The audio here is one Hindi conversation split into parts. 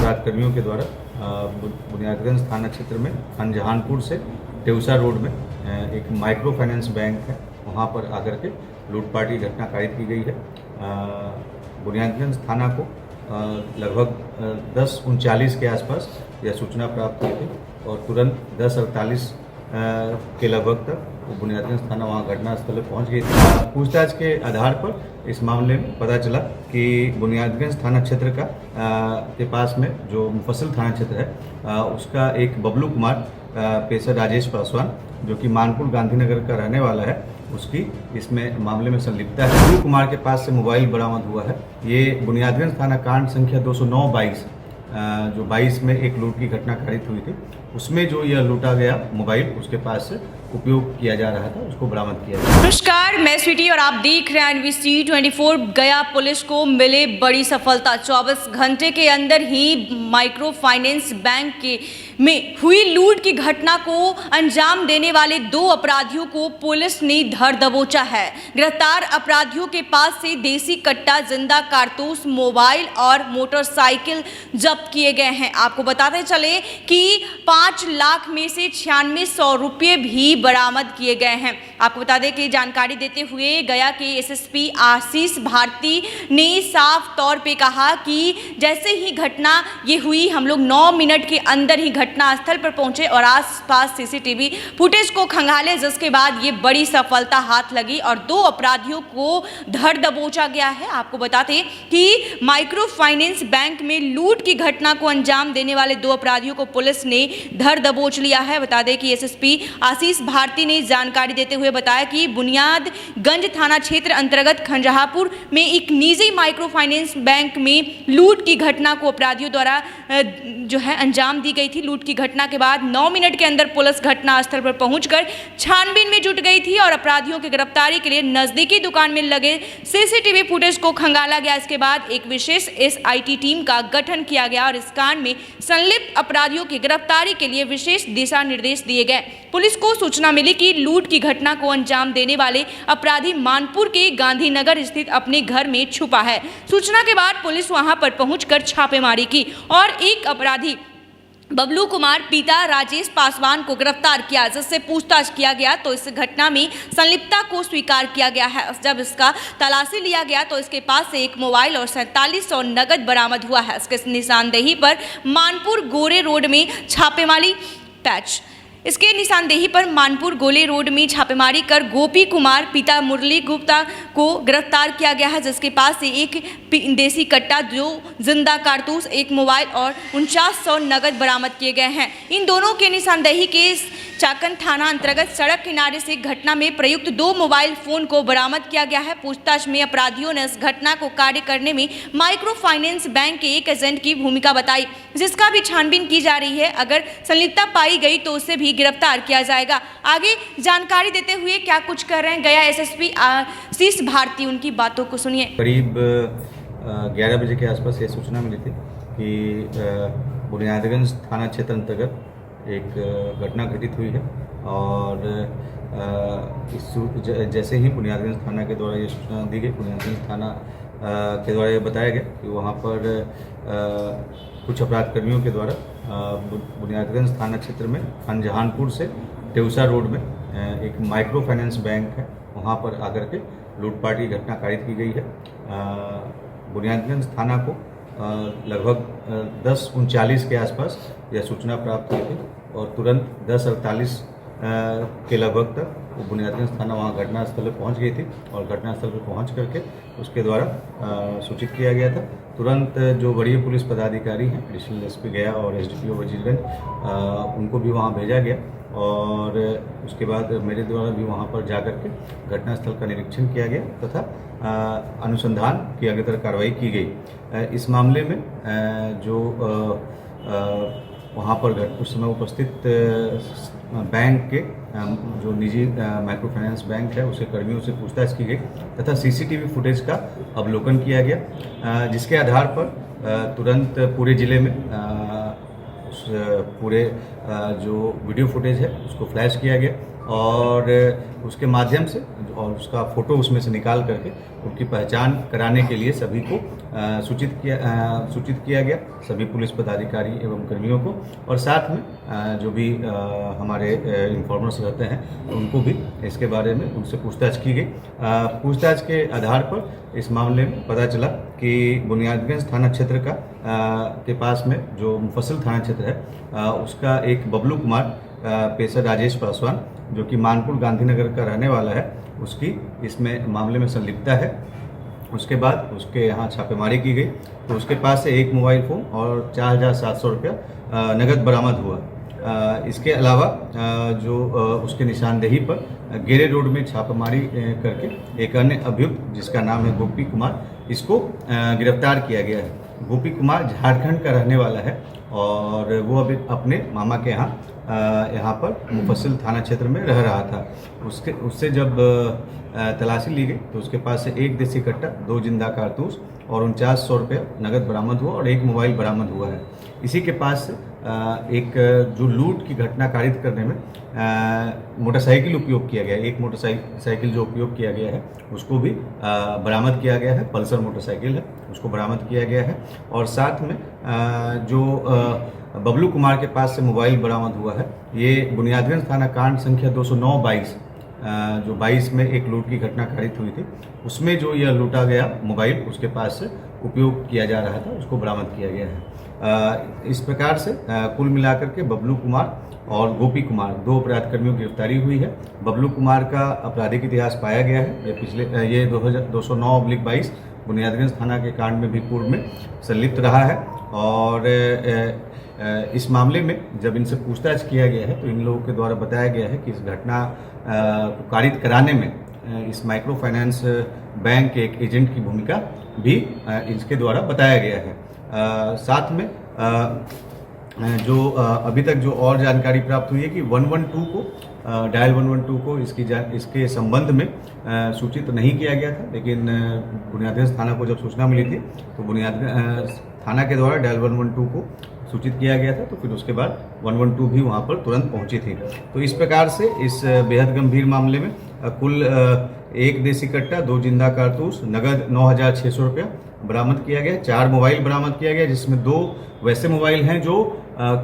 अपराधकर्मियों के द्वारा बुनियादगंज थाना क्षेत्र में अनजहानपुर से टेउसा रोड में एक माइक्रो फाइनेंस बैंक है, वहाँ पर आकर के लूटपाट की घटना कारित की गई है। बुनियादगंज थाना को लगभग 10:39 के आसपास यह सूचना प्राप्त हुई थी और तुरंत 10:48 के लगभग तक बुनियादगंज थाना वहाँ घटनास्थल पर पहुँच गई थी। पूछताछ के आधार पर इस मामले में पता चला कि बुनियादगंज थाना क्षेत्र का के पास में जो मुफस्सिल थाना क्षेत्र है उसका एक बबलू कुमार पेशा राजेश पासवान जो कि मानपुर गांधीनगर का रहने वाला है, उसकी इसमें मामले में संलिप्तता है। बबलू कुमार के पास से मोबाइल बरामद हुआ है। ये बुनियादगंज थाना कांड संख्या 209/22 जो 22 में एक लूट की घटना कारित हुई थी, उसमें जो यह लूटा गया मोबाइल उसके पास से उपयोग किया जा रहा था, उसको बरामद किया गया। नमस्कार, मैं स्वीटी और आप देख रहे हैं NBC 24। गया पुलिस को मिले बड़ी सफलता। 24 घंटे के अंदर ही माइक्रो फाइनेंस बैंक में हुई लूट की घटना को अंजाम देने वाले 2 अपराधियों को पुलिस ने धर दबोचा है। गिरफ्तार अपराधियों के पास से देसी कट्टा, जिंदा कारतूस, मोबाइल और मोटरसाइकिल जब्त किए गए हैं। आपको बताते चले कि 5 लाख में से 9600 रुपये भी बरामद किए गए हैं। आपको बता दें कि जानकारी देते हुए गया के एसएसपी आशीष भारती ने साफ तौर पे कहा कि जैसे ही घटना ये हुई, हम लोग 9 मिनट के अंदर ही घटना स्थल पर पहुंचे और आसपास सीसीटीवी फुटेज को खंगाले, जिसके बाद ये बड़ी सफलता हाथ लगी और 2 अपराधियों को धर दबोचा गया है। आपको बताते कि माइक्रो फाइनेंस बैंक में लूट की घटना को अंजाम देने वाले 2 अपराधियों को पुलिस ने धर दबोच लिया है। बता दें कि एसएसपी आशीष भारती ने जानकारी देते हुए बताया कि बुनियादगंज थाना क्षेत्र अंतर्गत खंजहापुर में एक निजी माइक्रो फाइनेंस बैंक में लूट की घटना को अपराधियों द्वारा जो है अंजाम दी गई थी। लूट की घटना के बाद 9 मिनट के अंदर पुलिस घटनास्थल पर पहुंचकर छानबीन में जुट गई थी और अपराधियों की गिरफ्तारी के लिए नजदीकी दुकान में लगे सीसीटीवी फुटेज को खंगाला गया। इसके बाद एक विशेष SIT टीम का गठन किया गया और इस कांड में संलिप्त अपराधियों की गिरफ्तारी के लिए विशेष दिशा निर्देश दिए गए। पुलिस को सूचना मिली कि लूट की घटना को अंजाम देने वाले अपराधी मानपुर के गांधीनगर स्थित अपने घर में छुपा है। सूचना के बाद पुलिस वहां पर पहुंचकर छापेमारी की और एक अपराधी बबलू कुमार पिता राजेश पासवान को गिरफ्तार किया, जिससे पूछताछ किया गया तो इस घटना में संलिप्तता को स्वीकार किया गया है। जब इसका तलाशी लिया गया तो इसके पास से एक मोबाइल और 4700 नगद बरामद हुआ है। इसके निशानदेही पर मानपुर गोरे रोड में छापेमारी कर गोपी कुमार पिता मुरली गुप्ता को गिरफ्तार किया गया है, जिसके पास से एक देसी कट्टा, 2 जिंदा कारतूस, एक मोबाइल और 4900 नगद बरामद किए गए हैं। इन दोनों के निशानदेही के चाकन थाना अंतर्गत सड़क किनारे से घटना में प्रयुक्त 2 मोबाइल फोन को बरामद किया गया है। पूछताछ में अपराधियों ने इस घटना को कार्य करने में माइक्रो फाइनेंस बैंक के एक एजेंट की भूमिका बताई, जिसका भी छानबीन की जा रही है। अगर संलिप्तता पाई गई तो उसे भी गिरफ्तार किया जाएगा। आगे जानकारी देते हुए क्या कुछ कर रहे हैं गया एसएसपी आशीष भारती, उनकी बातों को सुनिए। करीब 11 बजे के आसपास ये सूचना मिली थी कि बुनियादगंज थाना क्षेत्र अंतर्गत एक घटना घटित हुई है और जैसे ही बुनियादगंज थाना के द्वारा ये सूचना दी गई, बुनियादगंज थाना के द्वारा ये बताया गया कि वहाँ पर कुछ अपराधकर्मियों के द्वारा बुनियादगंज थाना क्षेत्र में अनजहानपुर से टेउसा रोड में एक माइक्रो फाइनेंस बैंक है, वहाँ पर आकर के लूटपाट की घटना कारित की गई है। बुनियादगंज थाना को लगभग 10:39 के आसपास यह सूचना प्राप्त हुई थी और तुरंत 10:48 के लगभग तक बुनियादगंज थाना वहाँ घटनास्थल पर पहुँच गई थी और घटनास्थल पर पहुँच करके उसके द्वारा सूचित किया गया था। तुरंत जो वरीय पुलिस पदाधिकारी हैं, एडिशनल एसपी गया और SDPO वजीरगंज, उनको भी वहाँ भेजा गया और उसके बाद मेरे द्वारा भी वहाँ पर जाकर के घटनास्थल का निरीक्षण किया गया तथा अनुसंधान की अग्रतर कार्रवाई की गई। इस मामले में जो वहाँ पर उस समय उपस्थित बैंक के जो निजी माइक्रो फाइनेंस बैंक है उसके कर्मियों से पूछताछ की गई तथा CCTV फुटेज का अवलोकन किया गया, जिसके आधार पर तुरंत पूरे ज़िले में पूरे जो वीडियो फुटेज है उसको फ्लैश किया गया और उसके माध्यम से और उसका फ़ोटो उसमें से निकाल करके उनकी पहचान कराने के लिए सभी को सूचित किया गया, सभी पुलिस पदाधिकारी एवं कर्मियों को, और साथ में जो भी हमारे इन्फॉर्मर्स रहते हैं उनको भी इसके बारे में उनसे पूछताछ की गई। पूछताछ के आधार पर इस मामले में पता चला कि बुनियादगंज थाना क्षेत्र के पास में जो मुफस्सिल थाना क्षेत्र है उसका एक बबलू कुमार पेशा राजेश पासवान जो कि मानपुर गांधीनगर का रहने वाला है, उसकी इसमें मामले में संलिप्तता है। उसके बाद उसके यहाँ छापेमारी की गई तो उसके पास से एक मोबाइल फ़ोन और 4,700 रुपया नगद बरामद हुआ। इसके अलावा जो उसके निशानदेही पर गेरे रोड में छापेमारी करके एक अन्य अभियुक्त जिसका नाम है गोपी कुमार, इसको गिरफ्तार किया गया है। गोपी कुमार झारखंड का रहने वाला है और वो अभी अपने मामा के यहाँ पर मुफस्सिल थाना क्षेत्र में रह रहा था। उससे जब तलाशी ली गई तो उसके पास से एक देसी कट्टा, 2 जिंदा कारतूस और 4900 रुपये नगद बरामद हुआ और एक मोबाइल बरामद हुआ है। इसी के पास से एक जो लूट की घटना कारित करने में मोटरसाइकिल उपयोग किया गया है, एक मोटरसाइकिल जो उपयोग किया गया है उसको भी बरामद किया गया है, पल्सर मोटरसाइकिल है उसको बरामद किया गया है। और साथ में जो बबलू कुमार के पास से मोबाइल बरामद हुआ है, ये बुनियादगंज थाना कांड संख्या 209/22 जो 22 में एक लूट की घटना कारित हुई थी, उसमें जो यह लूटा गया मोबाइल उसके पास से उपयोग किया जा रहा था, उसको बरामद किया गया है। इस प्रकार से कुल मिलाकर के बबलू कुमार और गोपी कुमार 2 अपराधकर्मियों की गिरफ्तारी हुई है। बबलू कुमार का आपराधिक इतिहास पाया गया है, ये 209/22 बुनियादगंज थाना के कांड में भी पूर्व में संलिप्त रहा है। और इस मामले में जब इनसे पूछताछ किया गया है तो इन लोगों के द्वारा बताया गया है कि इस घटना को कारित कराने में इस माइक्रो फाइनेंस बैंक के एक एजेंट की भूमिका भी इसके द्वारा बताया गया है। साथ में जो अभी तक जो और जानकारी प्राप्त हुई है कि 112 को डायल 112 को इसके संबंध में सूचित नहीं किया गया था, लेकिन बुनियादगंज थाना को जब सूचना मिली थी तो बुनियादगंज थाना के द्वारा डायल 112 को सूचित किया गया था, तो फिर उसके बाद 112 भी वहां पर तुरंत पहुंची थी। तो इस प्रकार से इस बेहद गंभीर मामले में कुल एक देसी कट्टा, 2 जिंदा कारतूस, नगद 9,600 रुपया बरामद किया गया, 4 मोबाइल बरामद किया गया, जिसमें 2 वैसे मोबाइल हैं जो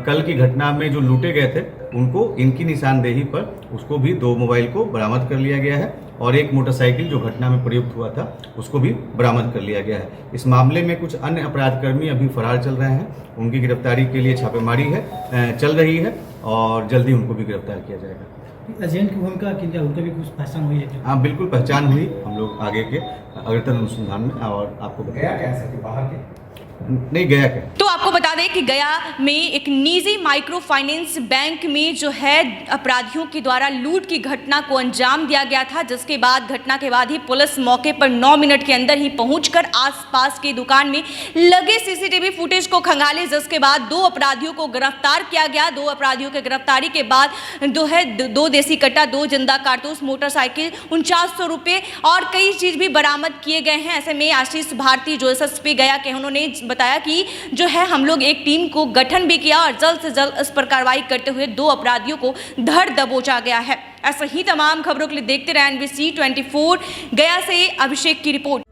कल की घटना में जो लूटे गए थे उनको इनकी निशानदेही पर उसको भी 2 मोबाइल को बरामद कर लिया गया है और एक मोटरसाइकिल जो घटना में प्रयुक्त हुआ था उसको भी बरामद कर लिया गया है। इस मामले में कुछ अन्य अपराधकर्मी अभी फरार चल रहे हैं, उनकी गिरफ्तारी के लिए छापेमारी चल रही है और जल्दी उनको भी गिरफ्तार किया जाएगा। एजेंट की भूमिका की क्या उनका भी कुछ पहचान हुई है? हाँ बिल्कुल पहचान हुई, हम लोग आगे के अग्रतर अनुसंधान में और आपको गया कैसे बाहर के नहीं गया क्या। तो आपको बता दें कि गया में एक निजी माइक्रो फाइनेंस बैंक में जो है अपराधियों के द्वारा लूट की घटना को अंजाम दिया गया था, जिसके बाद घटना के बाद ही पुलिस मौके पर 9 मिनट के अंदर ही पहुंचकर आसपास की दुकान में लगे सीसीटीवी फुटेज को खंगाले, जिसके बाद 2 अपराधियों को गिरफ्तार किया गया। 2 अपराधियों की गिरफ्तारी के बाद 2 देसी कट्टा, 2 जिंदा कारतूस, मोटरसाइकिल, 4900 रुपये और कई चीज भी बरामद किए गए हैं। ऐसे में आशीष भारती जो एसएसपी गया के उन्होंने बताया कि जो है हम लोग एक टीम को गठन भी किया और जल्द से जल्द इस पर कार्रवाई करते हुए 2 अपराधियों को धर दबोचा गया है। ऐसा ही तमाम खबरों के लिए देखते रहे NBC 24 गया से अभिषेक की रिपोर्ट।